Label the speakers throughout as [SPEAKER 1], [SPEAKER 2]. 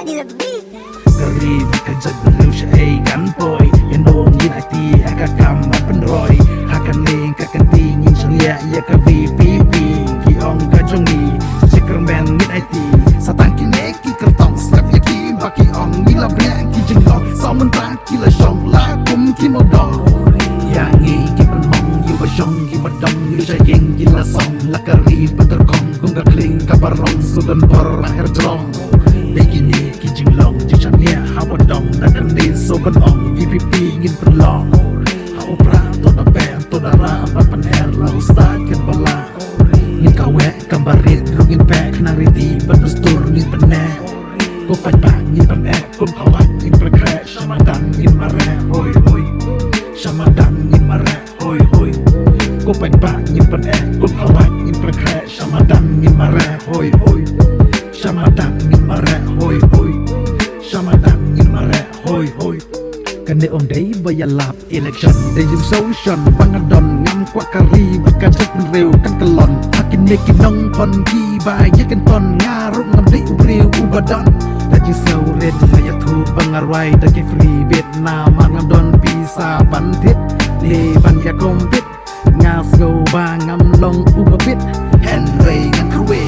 [SPEAKER 1] Ni nak beat
[SPEAKER 2] Karib kajad beliau syai ganpoi Yandong yin IT akakam penroy Hakan ling kakan tingin syaliak ya ka VPP Ki ong kajongi Secretman yin IT Satang kine ki kertong Slap ya ki baki ong Nila blank ki jenglong Sao mentang ki la syong La kum ki modong Yang ngi ki penmong Yu ba syong ki badong Yu syaying ki la song La karib peterkong Kung ka kling kabarong Sudan por lahir jelong Begini ki jenglong Jichan lia hawa dong Dakan din so ban ong VPP ngin penlong Hau pra to da band to da ram Bapan her la ustad ken bala Ngin kawe kambarit Rungin pek nang ridi Bandustur ngin penek Ko pai pa ngin penek Kum kawat ngin prekrek Syamadan ngin marek Hoi hoi Syamadan ngin marek Hoi hoi Ko pai pa ngin penek Kum kawat ngin prekrek Syamadan ngin marek Hoi hoi Syamadan ngin marek Hoi hoi Syamadan ngin marek Hoi hoi Kane om day bayalap election Day jim social Bangadon ngam kwa kari Baka jat rew kan kelon Hakin neki nong kon ki Baya kan ton Ngaruk ngam day ubriw ubadon Daji sew red Ngaya tu bangarway Daki free Vietnam Ngam don pisa bantit Le ban ya kompit Ngas go ba ngam long ubabit Henry ngan kruwe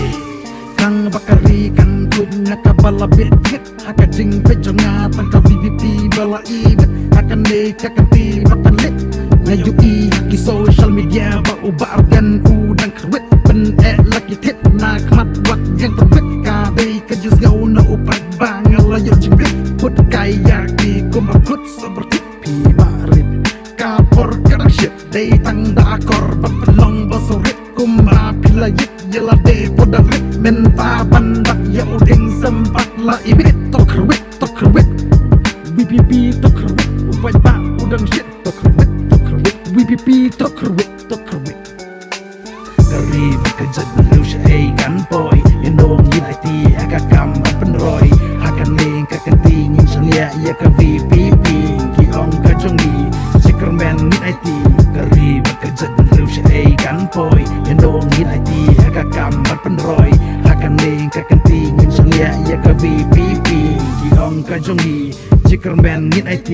[SPEAKER 2] Kang bakari kan kud nakabala bit hit Haka jing pejo nga tangka VPP bala ibit Hakan le kakan ti bakan lit Ngayu i haki social media ba ubar dan udang kerwit Ben laki tit na kmat wat yang terwit Kadai kajis ngau na upat bangal layo jingrit Put kaya ki kumakut seperti pi barit Kapor kadang shit day tang da akor Bapelong basurit kumra pilayit Yelade podarit Menta bandak ya uding sempat la ibit Tokerwit VPP tokerwit Upai ba udang shit Tokerwit VPP tokerwit Karib kajad beliau syai ganpoi Yandong yin IT akakam penroy Hakan ling kakan tingin syaliak ya ka VPP Ki ong kajongi Secretman yin IT Karib kajad beliau syai ganpoi Yandong yin IT akakam penroy Hakan ling kakan tingin syaliak ya ka VPP Ki ong kajongi Secretman yin IT